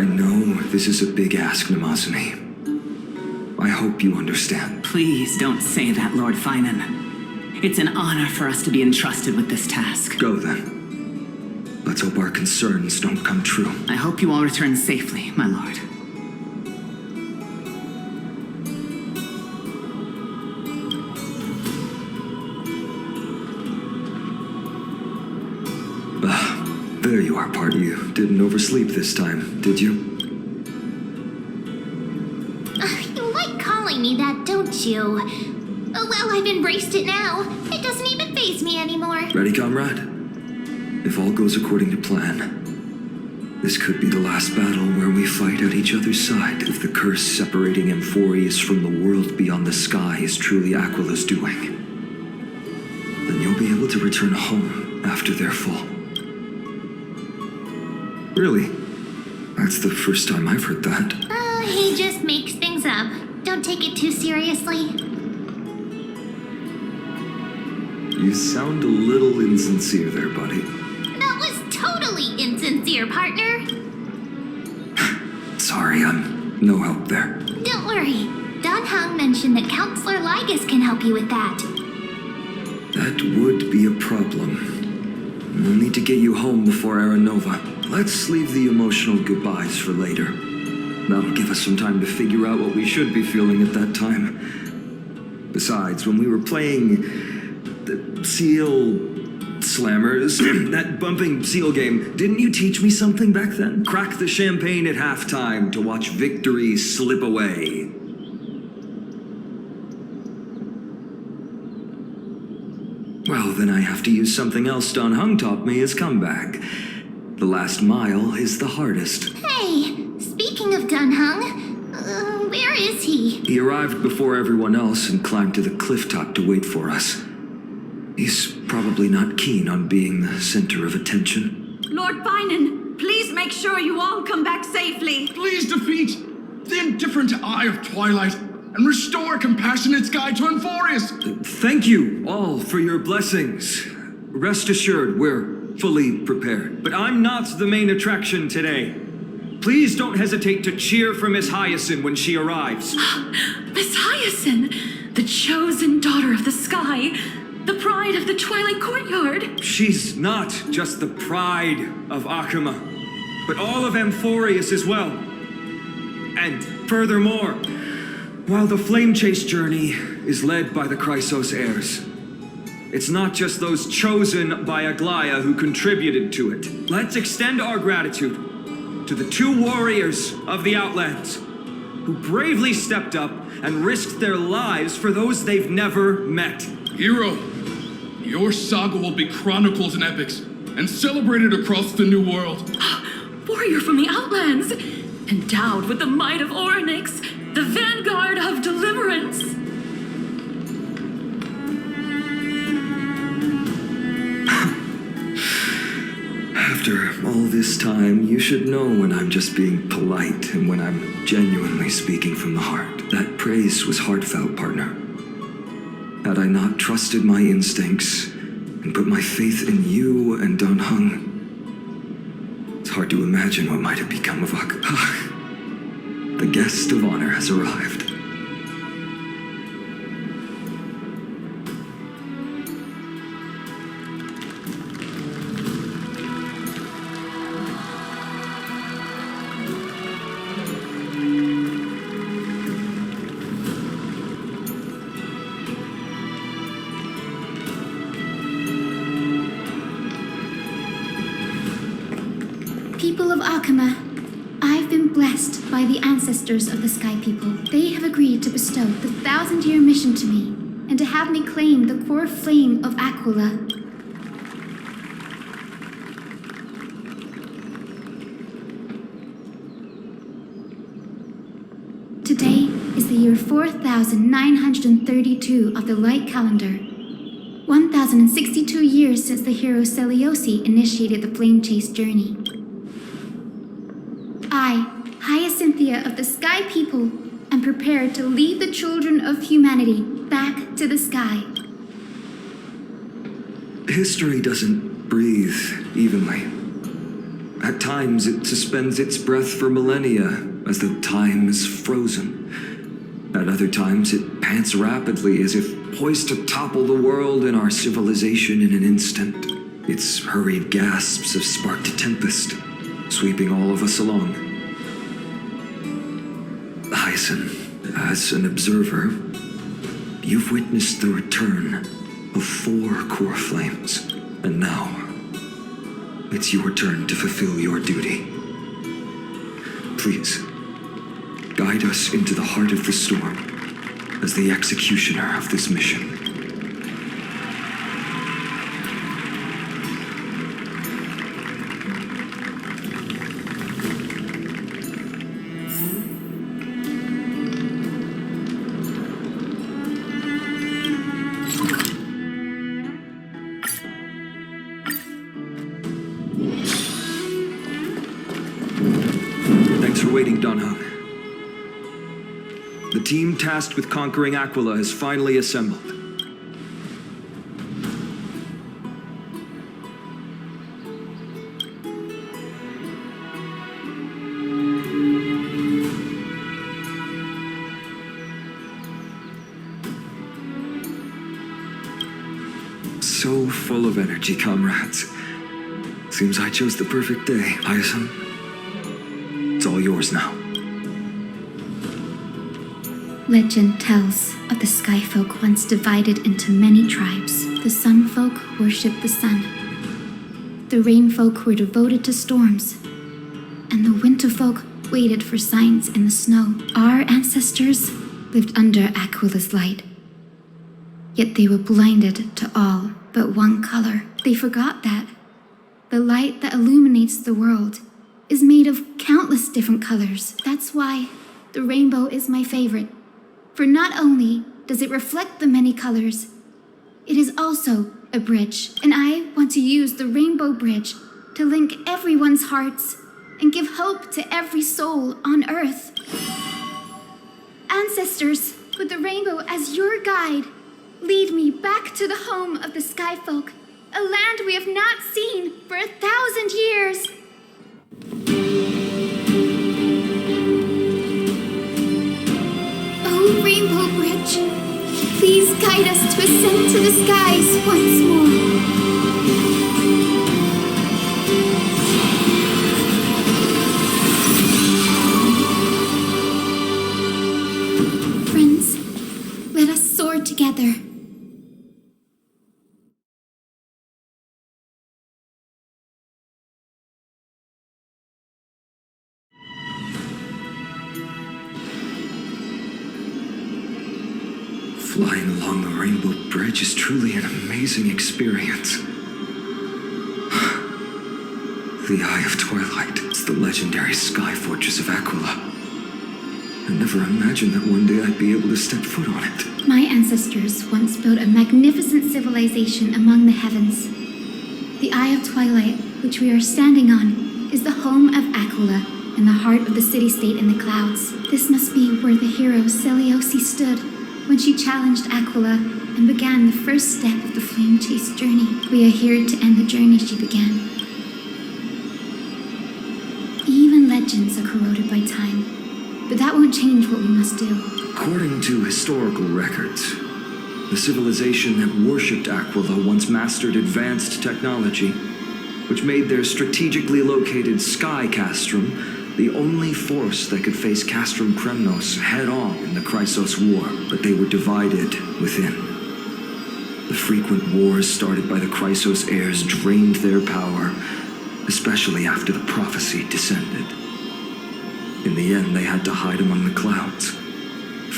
know this is a big ask, Namazumi. I hope you understand. Please don't say that, Lord Finan. It's an honor for us to be entrusted with this task. Go then. Let's hope our concerns don't come true. I hope you all return safely, my lord. There you are, Part. You didn't oversleep this time, did you? You like calling me that, don't you? Oh, well, I've embraced it now. It doesn't even faze me anymore. Ready, comrade? If all goes according to plan, this could be the last battle where we fight at each other's side. If the curse separating Amphorius from the world beyond the sky is truly Aquila's doing, then you'll be able to return home after their fall. Really? That's the first time I've heard that. He just makes things up. Don't take it too seriously. You sound a little insincere there, buddy. That was totally insincere, partner. Sorry, I'm no help there. Don't worry. Don Hung mentioned that Counselor Ligus can help you with that. That would be a problem. We'll need to get you home before Aranova. Let's leave the emotional goodbyes for later. That'll give us some time to figure out what we should be feeling at that time. Besides, when we were playing the Seal Slammers, that bumping seal game, didn't you teach me something back then? Crack the champagne at halftime to watch victory slip away. Well, then I have to use something else Don Hung taught me as comeback. The last mile is the hardest. Hey, speaking of Don Hung, where is he? He arrived before everyone else and climbed to the cliff top to wait for us. He's probably not keen on being the center of attention. Lord Finan, please make sure you all come back safely. Please defeat the indifferent Eye of Twilight and restore compassionate sky to Amphorius. Thank you all for your blessings. Rest assured, we're fully prepared. But I'm not the main attraction today. Please don't hesitate to cheer for Miss Hyacinth when she arrives. Miss Hyacinth, the chosen daughter of the sky, the pride of the Twilight Courtyard. She's not just the pride of Akuma, but all of Amphorius as well. And furthermore, while the Flame Chase journey is led by the Chrysos heirs, it's not just those chosen by Aglaia who contributed to it. Let's extend our gratitude to the two warriors of the Outlands who bravely stepped up and risked their lives for those they've never met. Hero, your saga will be chronicled in epics and celebrated across the New World. Warrior from the Outlands, endowed with the might of Orynyx, the vanguard of deliverance. After all this time, you should know when I'm just being polite and when I'm genuinely speaking from the heart. That praise was heartfelt, partner. Had I not trusted my instincts and put my faith in you and Don Hung, it's hard to imagine what might have become of Akuma. The guest of honor has arrived. People of Akuma, I've been blessed by the ancestors of the Sky People. They have agreed to bestow the 1,000-year mission to me, and to have me claim the core flame of Aquila. Today is the year 4932 of the Light Calendar. 1,062 years since the hero Seliosi initiated the Flame Chase journey. I, Hyacinthia of the Sky People, am prepared to lead the children of humanity back to the sky. History doesn't breathe evenly. At times, it suspends its breath for millennia, as though time is frozen. At other times, it pants rapidly, as if poised to topple the world and our civilization in an instant. Its hurried gasps have sparked a tempest, sweeping all of us along. Hyson, as an observer, you've witnessed the return of 4 core flames, and now it's your turn to fulfill your duty. Please, guide us into the heart of the storm as the executioner of this mission. The team tasked with conquering Aquila has finally assembled. So full of energy, comrades. Seems I chose the perfect day. Hyson, it's all yours now. Legend tells of the Sky Folk once divided into many tribes. The Sun Folk worshipped the sun. The Rain Folk were devoted to storms. And the Winter Folk waited for signs in the snow. Our ancestors lived under Aquila's light. Yet they were blinded to all but one color. They forgot that the light that illuminates the world is made of countless different colors. That's why the rainbow is my favorite. For not only does it reflect the many colors, it is also a bridge. And I want to use the Rainbow Bridge to link everyone's hearts and give hope to every soul on Earth. Ancestors, with the rainbow as your guide, lead me back to the home of the Sky Folk, a land we have not seen for 1,000 years. Oh, Rainbow Bridge, please guide us to ascend to the skies once more. Friends, let us soar together. Flying along the Rainbow Bridge is truly an amazing experience. The Eye of Twilight is the legendary sky fortress of Aquila. I never imagined that one day I'd be able to step foot on it. My ancestors once built a magnificent civilization among the heavens. The Eye of Twilight, which we are standing on, is the home of Aquila and the heart of the city-state in the clouds. This must be where the hero Seleucus stood when she challenged Aquila and began the first step of the flame chase journey. We are here to end the journey she began. Even legends are corroded by time, but that won't change what we must do. According to historical records, the civilization that worshipped Aquila once mastered advanced technology, which made their strategically located sky castrum the only force that could face Castrum Kremnos head-on in the Chrysos War, but they were divided within. The frequent wars started by the Chrysos heirs drained their power, especially after the prophecy descended. In the end, they had to hide among the clouds,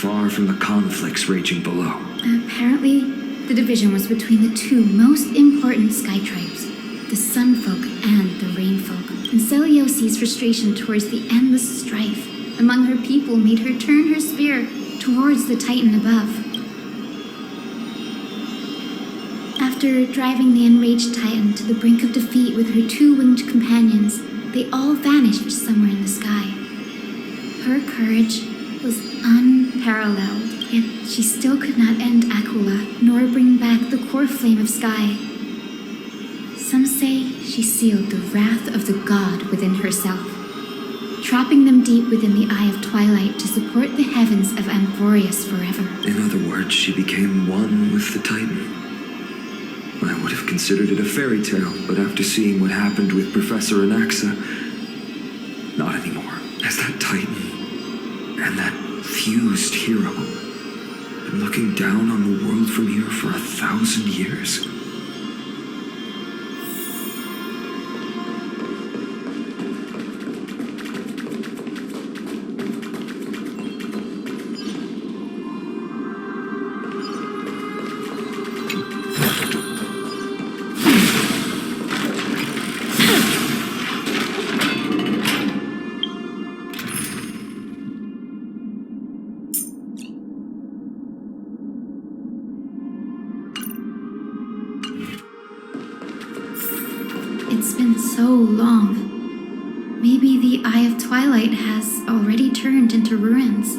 far from the conflicts raging below. Apparently, the division was between the two most important sky tribes, the Sun Folk and the Rain Folk. And Seleucus' frustration towards the endless strife among her people made her turn her spear towards the Titan above. After driving the enraged Titan to the brink of defeat with her two-winged companions, they all vanished somewhere in the sky. Her courage was unparalleled, yet she still could not end Aquila, nor bring back the core flame of sky. Some say say she sealed the wrath of the god within herself, trapping them deep within the Eye of Twilight to support the heavens of Amphorius forever. In other words, she became one with the Titan. I would have considered it a fairy tale, but after seeing what happened with Professor Anaxa, not anymore. As that Titan and that fused hero been looking down on the world from here for 1,000 years. It's been so long. Maybe the Eye of Twilight has already turned into ruins.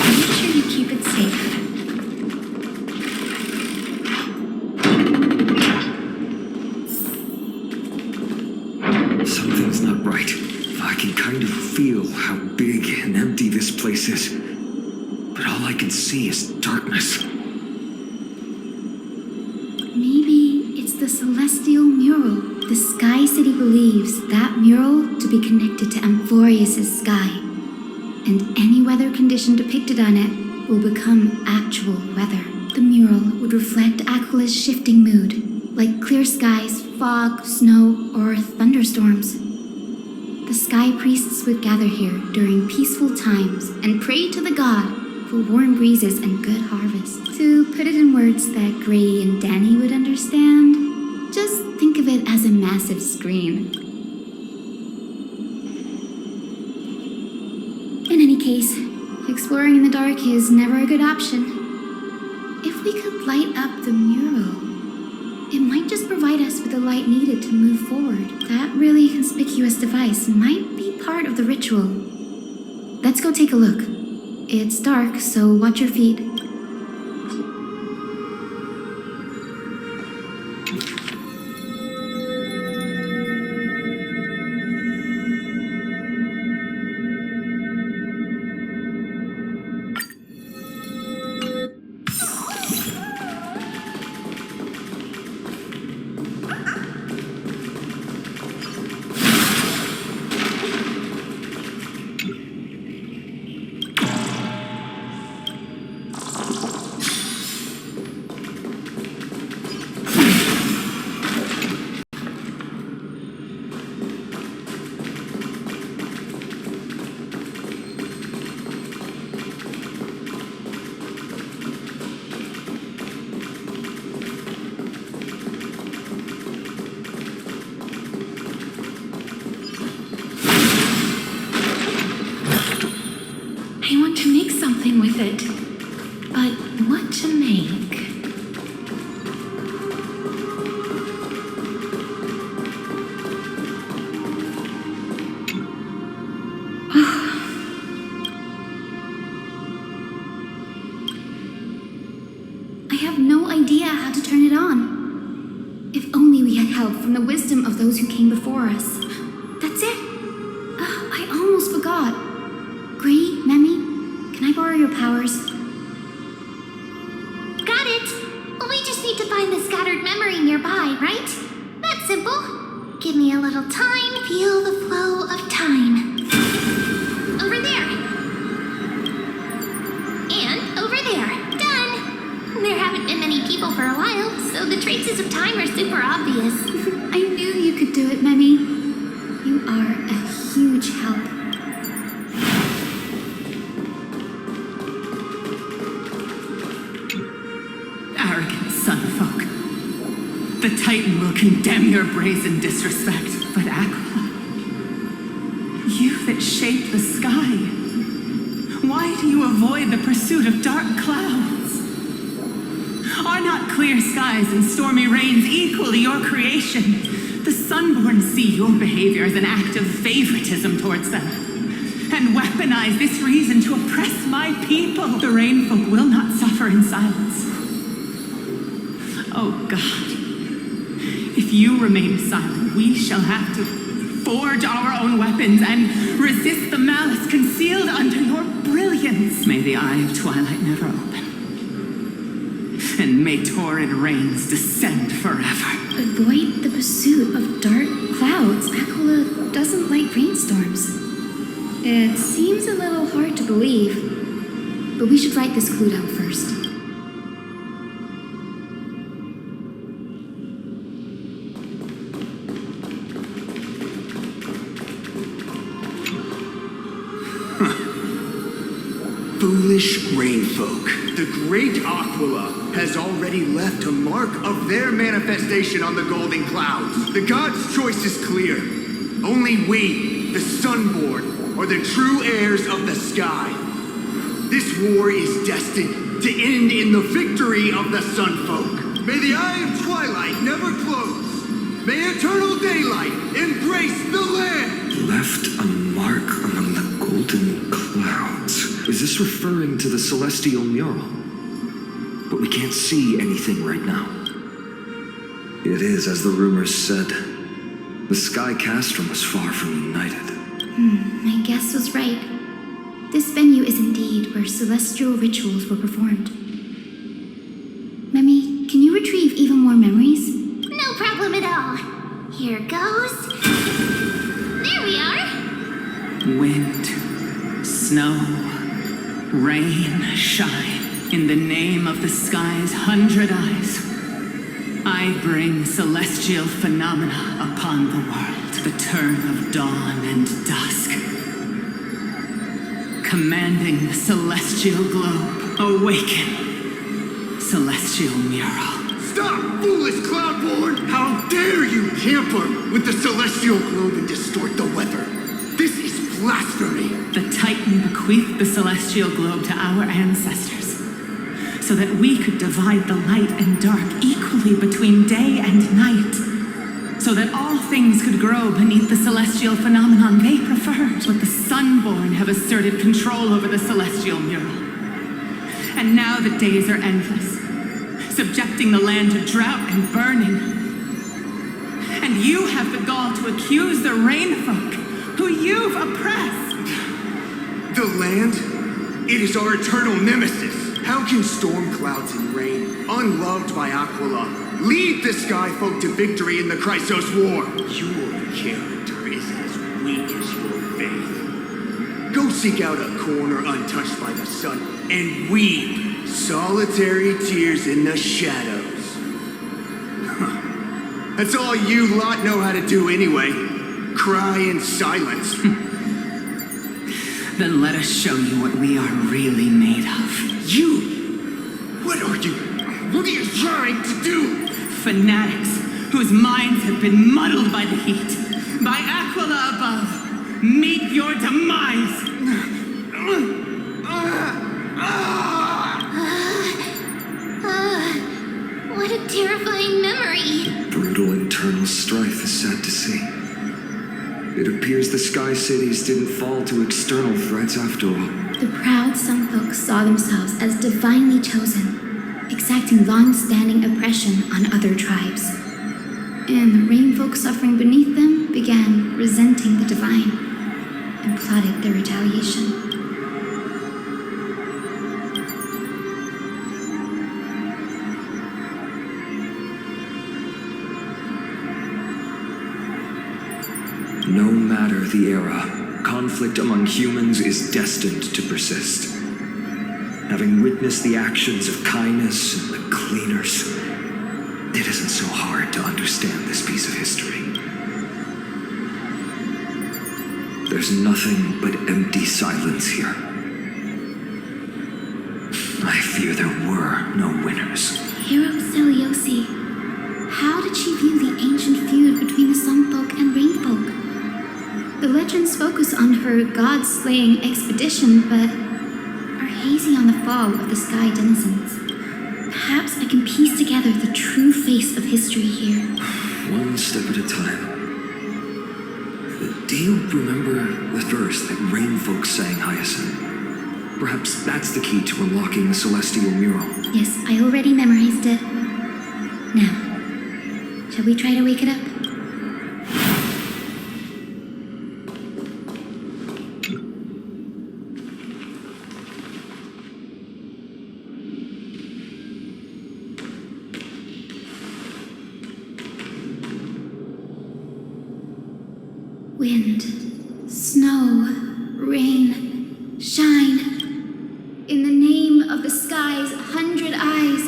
Make sure you keep it safe. Something's not right. I can kind of feel how big and empty this place is. But all I can see is darkness. Maybe it's the celestial mural. The Sky City believes that mural to be connected to Amphorius' sky. And any weather condition depicted on it will become actual weather. The mural would reflect Aquila's shifting mood, like clear skies, fog, snow, or thunderstorms. The sky priests would gather here during peaceful times and pray to the god for warm breezes and good harvests. To put it in words that Gray and Danny would understand, just think of it as a massive screen. In any case, exploring in the dark is never a good option. If we could light up the mural, it might just provide us with the light needed to move forward. That really conspicuous device might be part of the ritual. Let's go take a look. It's dark, so watch your feet. I want to make something with it. But what to make? I have no idea how to turn it on. If only we had help from the wisdom of those who came before us. That's it. I almost forgot. Gray, Memi, can I borrow your powers? Got it! We just need to find the scattered memory nearby, right? That's simple. Give me a little time, feel the flow of time. Over there. And over there. Done! There haven't been many people for a while, so the traces of time are super obvious. I knew you could do it, Memi. You are a huge help. Arrogant son of folk. The Titan will condemn your brazen disrespect, but Aquila, you that shape the sky, why do you avoid the pursuit of dark clouds? Are not clear skies and stormy rains equally your creation? The Sunborn see your behavior as an act of favoritism towards them. and weaponize this reason to oppress my people. The Rainfolk will not suffer in silence. Oh God, if you remain silent, we shall have to forge our own weapons and resist the malice concealed under your brilliance. May the eye of twilight never open, and may torrid rains descend forever. Avoid the pursuit of dark clouds. Aquila doesn't like rainstorms. It seems a little hard to believe, but we should write this clue down first. Foolish rainfolk. The great Aquila has already left a mark of their manifestation on the golden clouds. The gods' choice is clear. Only we, the Sunborn, are the true heirs of the sky. This war is destined to end in the victory of the Sunfolk. May the eye of twilight never close. May eternal daylight embrace the land. Left a mark among the golden clouds. Is this referring to the celestial mural? But we can't see anything right now. It is, as the rumors said. The Sky Castrum was far from united. My guess was right. This venue is indeed where celestial rituals were performed. Memi, can you retrieve even more memories? No problem at all. Here goes. There we are. Wind, snow, rain, shine. In the name of the sky's 100 eyes, I bring celestial phenomena upon the world. The turn of dawn and dusk. Commanding the celestial globe, awaken. Celestial mural. Stop, foolish Cloudborn! How dare you tamper with the celestial globe and distort the weather? This is blasphemy! The Titan bequeathed the celestial globe to our ancestors, so that we could divide the light and dark equally between day and night, so that all things could grow beneath the celestial phenomenon they preferred. But the Sunborn have asserted control over the celestial mural. And now the days are endless, subjecting the land to drought and burning. And you have the gall to accuse the Rainfolk, who you've oppressed. The land? It is our eternal nemesis. How can storm clouds and rain, unloved by Aquila, lead the sky folk to victory in the Chrysos War? Your character is as weak as your faith. Go seek out a corner untouched by the sun and weep solitary tears in the shadows. That's all you lot know how to do anyway. Cry in silence. Then let us show you what we are really made of. You? What are you trying to do? Fanatics whose minds have been muddled by the heat. By Aquila above. Meet your demise. What a terrifying memory. Brutal internal strife is sad to see. It appears the Sky Cities didn't fall to external threats after all. The proud Sunfolk saw themselves as divinely chosen, exacting long-standing oppression on other tribes. And the Rainfolk suffering beneath them began resenting the divine and plotted their retaliation. No matter the era, conflict among humans is destined to persist. Having witnessed the actions of kindness and the cleaners, it isn't so hard to understand this piece of history. There's nothing but empty silence here. I fear there were no winners. Hero Seliosi, how did she view the ancient feud between the Sunfolk and Rainfolk? The legends focus on her god-slaying expedition, but are hazy on the fall of the sky denizens. Perhaps I can piece together the true face of history here. One step at a time. Do you remember the verse that rain folks sang, Hyacinth? Perhaps that's the key to unlocking the celestial mural. Yes, I already memorized it. Now, shall we try to wake it up? Wind, snow, rain, shine. In the name of the sky's 100 eyes,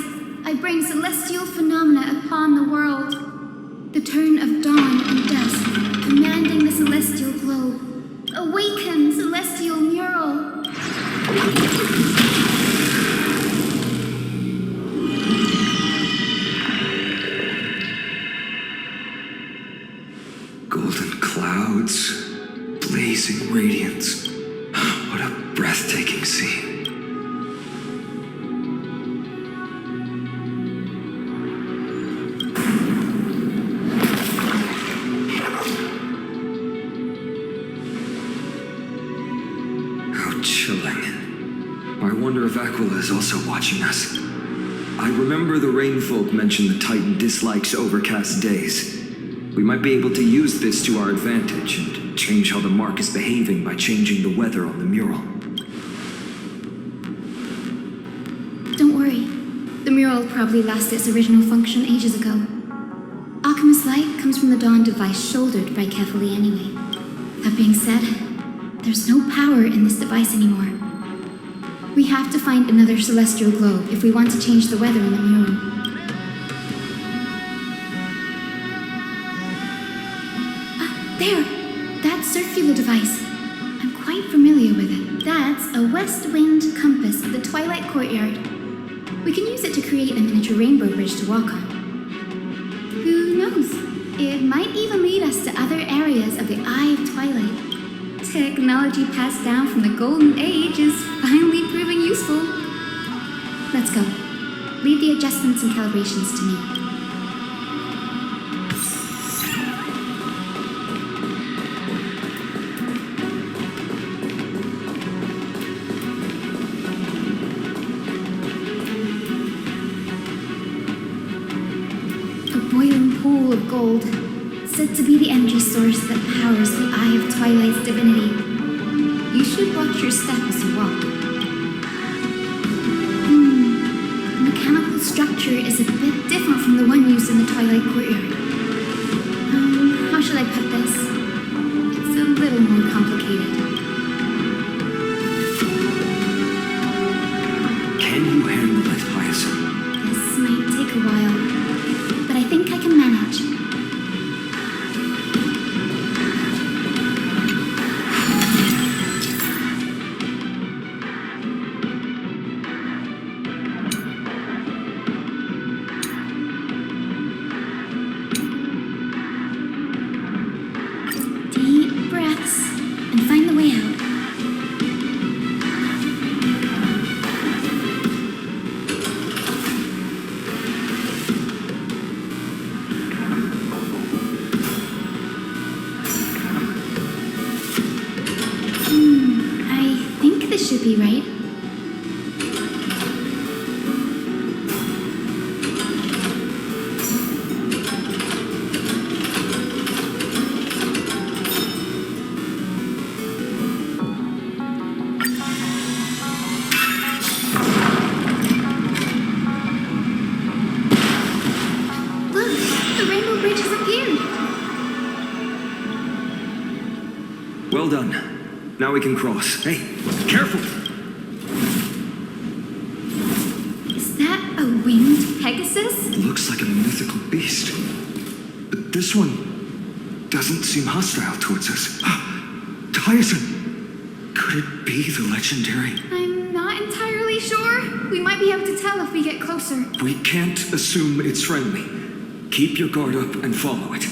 I bring celestial phenomena upon the world. The turn of dawn and dusk, commanding the celestial globe. Awaken, celestial mural. Golden clouds, blazing radiance. What a breathtaking scene. How chilling. I wonder if Aquila is also watching us. I remember the rain folk mentioned the Titan dislikes overcast days. We might be able to use this to our advantage and change how the mark is behaving by changing the weather on the mural. Don't worry. The mural probably lost its original function ages ago. Alchemist's light comes from the dawn device shouldered right carefully anyway. That being said, there's no power in this device anymore. We have to find another celestial globe if we want to change the weather in the mural. There! That circular device. I'm quite familiar with it. That's a west wind compass of the Twilight Courtyard. We can use it to create a miniature rainbow bridge to walk on. Who knows? It might even lead us to other areas of the Eye of Twilight. Technology passed down from the Golden Age is finally proving useful. Let's go. Leave the adjustments and calibrations to me. Pool of gold, said to be the energy source that powers the Eye of Twilight's divinity. You should watch your step as you walk. The mechanical structure is a bit different from the one used in the Twilight Courtyard. How should I put this? It's a little more complicated. Can you handle it, Hyacinth? This might take a while, but I think I can manage. Deep breaths and find the way out. I think this should be right. Look, the rainbow bridge has appeared. Well done. Now we can cross. Hey, careful! Is that a winged Pegasus? Looks like a mythical beast. But this one doesn't seem hostile towards us. Hyacinth! Could it be the legendary? I'm not entirely sure. We might be able to tell if we get closer. We can't assume it's friendly. Keep your guard up and follow it.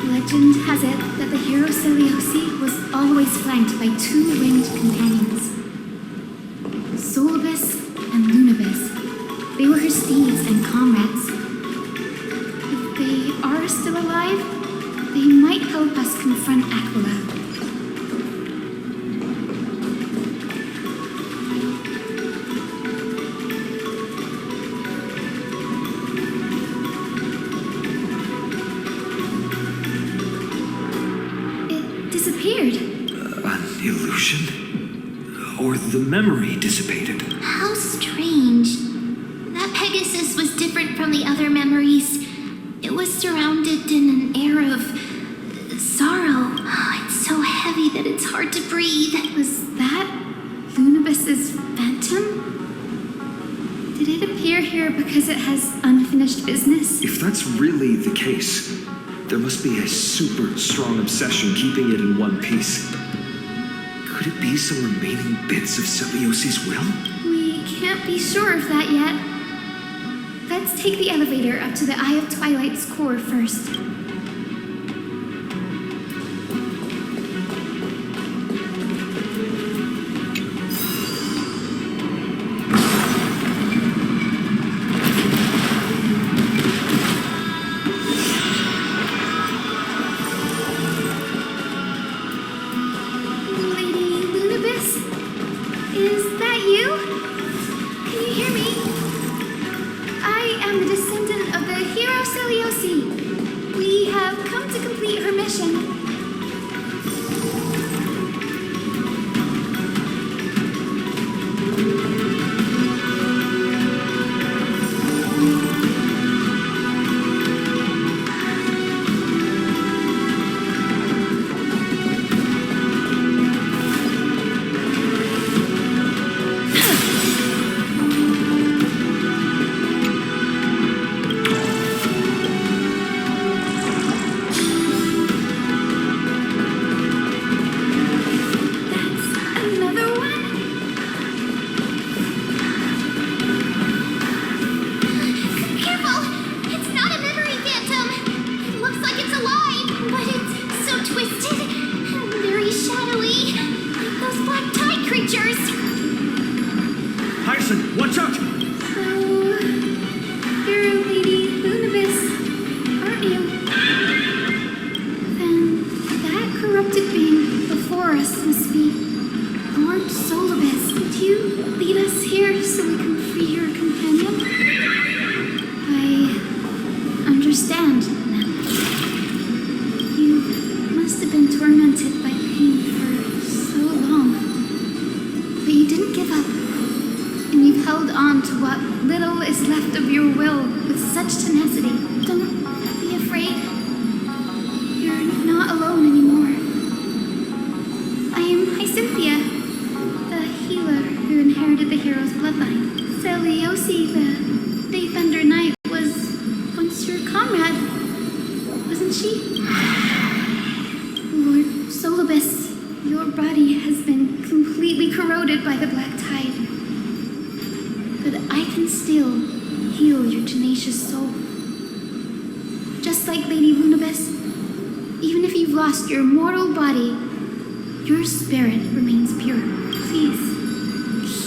Legend has it that the hero Seleuci was always flanked by two winged companions, Solibus and Lunibus. They were her steeds and comrades. If they are still alive, they might help us confront Aquila. It disappeared. An illusion? Or the memory dissipated? How strange. That Pegasus was different from the other memories. It was surrounded in an air of sorrow. Oh, it's so heavy that it's hard to breathe. Was that Lunibus's phantom? Did it appear here because it has unfinished business? If that's really the case, there must be a super strong obsession keeping it in one piece. Could it be some remaining bits of Celiosi's will? We can't be sure of that yet. Let's take the elevator up to the Eye of Twilight's core first. Lady Lunibus? Is that you? Can you hear me? I am the descendant of the hero Celiosi. We have come to complete her mission. Another one? Careful! It's not a memory phantom! It looks like it's alive, but it's so twisted and very shadowy. Like those black tide creatures. Hyacin, watch out! So, you're Lady Lunibus, aren't you? Then that corrupted being before us must be Lord Solibus. Would you lead us here so we can free your companion? I understand now. You must have been tormented by pain for so long. But you didn't give up. And you've held on to what little is left of your will with such tenacity. Don't be afraid. You're not alone anymore. I am Hyacinthia, the healer who inherited the hero's bloodline. Celiosi, the Daybender Knight, was once your comrade, wasn't she? Lord Solibus, your body has been completely corroded by the black tide. But I can still heal your tenacious soul. Just like Lady Lunibus, even if you've lost your mortal body, your spirit remains pure. Please,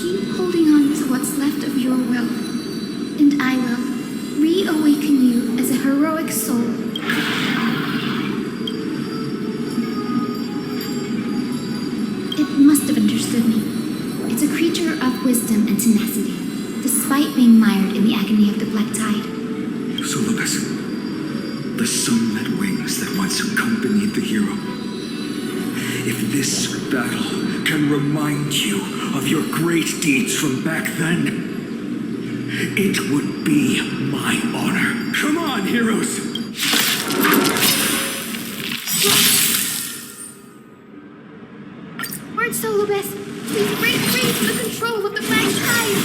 keep holding on to what's left of your will, and I will reawaken you as a heroic soul. It must have understood me. It's a creature of wisdom and tenacity, despite being mired in the agony of the black tide. Solibus, the sunlit wings that once accompanied the hero. If this battle can remind you of your great deeds from back then, it would be my honor. Come on, heroes! Lord Solibus, please break free from the control of the black tide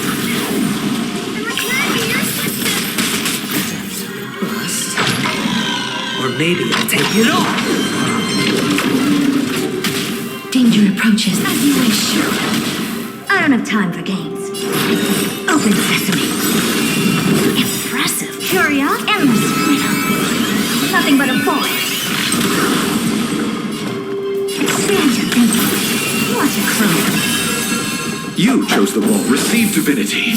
and return to your system. First, or maybe I'll take it off. Danger approaches. As you wish. I don't have time for games. Open sesame. Impressive. Curia, endless freedom. Nothing but a void. Expand your thinking. Watch it grow. You chose the role. Receive divinity.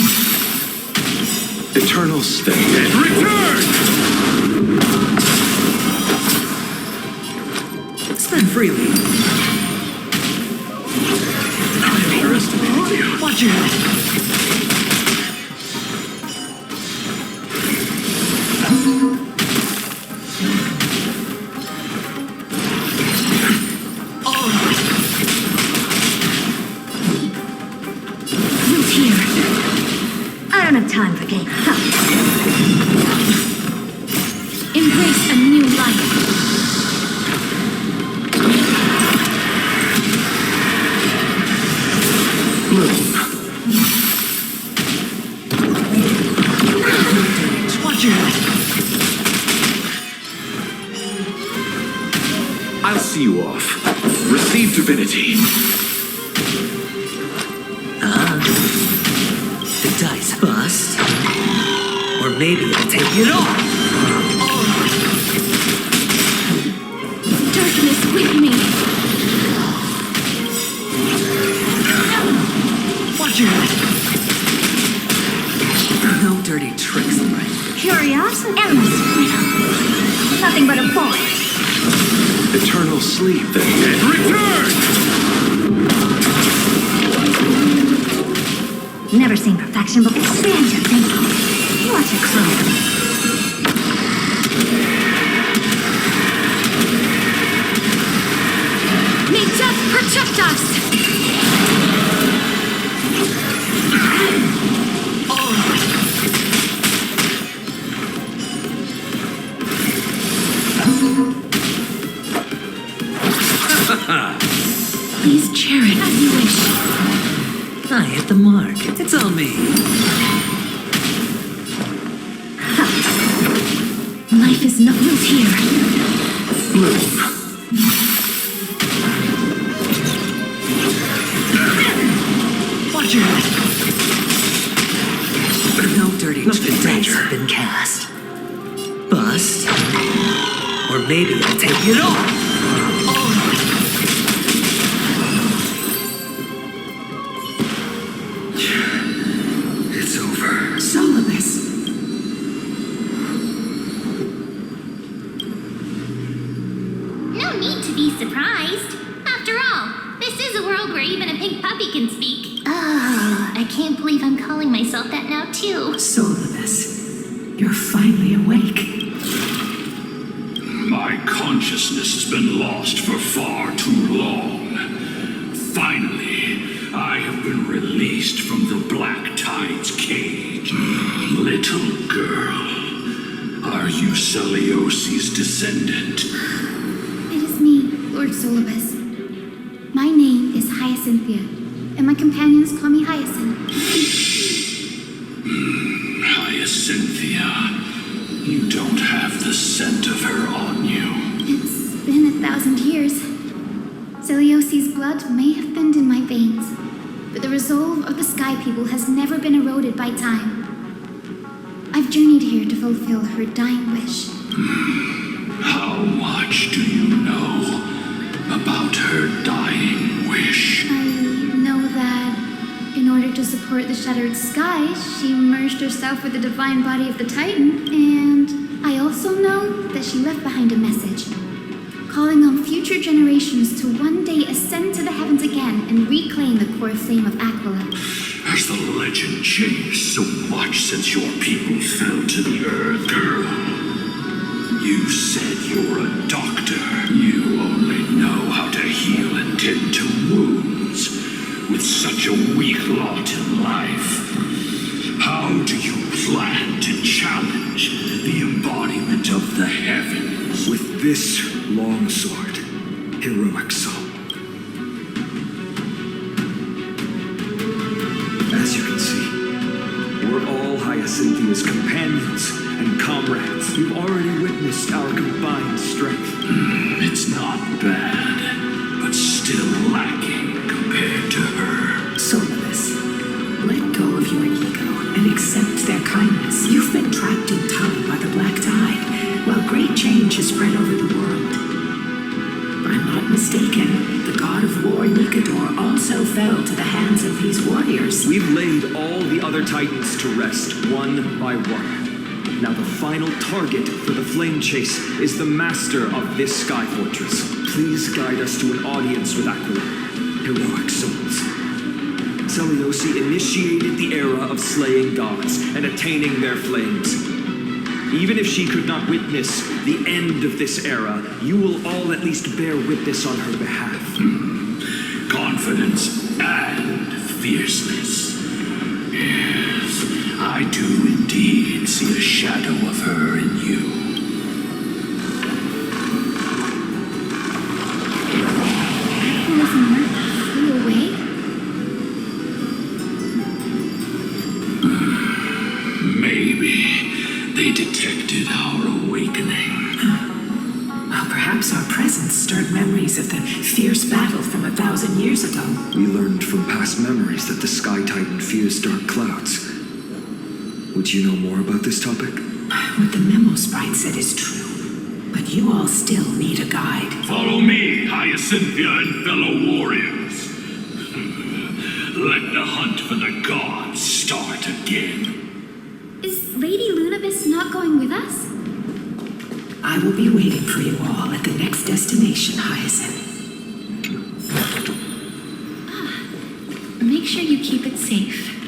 Eternal Spend. Return! Spend freely. I underestimated you. Watch your head. Who's here? I don't have time for games. Embrace a new life. Watch your head. I'll see you off. Receive divinity. The dice bust. Or maybe I'll take it all. Darkness with me. Watch your head. No dirty tricks, right? Curiosity? Endless freedom. Nothing but a boy. Eternal sleep. The dead return! Never seen perfection before. Expand your thinking. Watch it grow. May death protect us! Please share it as you wish. I hit the mark. It's on me. Life is not built here. Watch your head. No dirty tricks have been cast. Bust. Or maybe I'll take it all. It's over. Solidus. No need to be surprised. After all, this is a world where even a pink puppy can speak. Oh, I can't believe I'm calling myself that now, too. Solidus. You're finally awake. My consciousness has been lost for far too long. Finally, I have been released from the Black Tide's cage. Little girl, are you Celiosi's descendant? It is me, Lord Solibus. My name is Hyacinthia, and my companions call me Hyacinth. Hyacinthia, you don't have the scent of her on you. It's been 1,000 years. Celiosi's blood may have thinned in my veins, but the resolve of the Sky People has never been eroded by time. I've journeyed here to fulfill her dying wish. How much do you know about her dying wish? I know that in order to support the shattered sky, she merged herself with the divine body of the Titan, and I also know that she left behind a message, calling on future generations to one day ascend to the heavens again and reclaim the core flame of Aquila. Has the legend changed so much since your people fell to the earth, girl? You said you're a doctor. You only know how to heal and tend to wounds. With such a weak lot in life, how do you plan to challenge the embodiment of the heavens? With this long sword, heroic soul. As you can see, we're all Hyacinthia's companions and comrades. You've already witnessed our combined strength. It's not bad, but still lacking compared to her. Solidus, let go of your ego and accept their kindness. You've been trapped in time by the Black Tide, while great change has spread over the world. I'm not mistaken, the god of war Nikador also fell to the hands of these warriors. We've laid all the other titans to rest, one by one. Now the final target for the flame chase is the master of this sky fortress. Please guide us to an audience with Aquila. Heroic souls. Seleuci initiated the era of slaying gods and attaining their flames. Even if she could not witness the end of this era, you will all at least bear witness on her behalf. Confidence and fierceness. Yes, I do indeed see a shadow of her in you. Aquila's mirth flew away? Maybe they detected our awakening. Well, perhaps our presence stirred memories of the fierce battle from 1,000 years ago. We learned from past memories that the Sky Titan fears dark clouds. Would you know more about this topic? What the memo sprite said is true, but you all still need a guide. Follow me, Hyacinthia and fellow warriors. Let the hunt for the gods start again. Is Lady Lunabis not going with us? I will be waiting for you all at the next destination, Hyacinth. Make sure you keep it safe.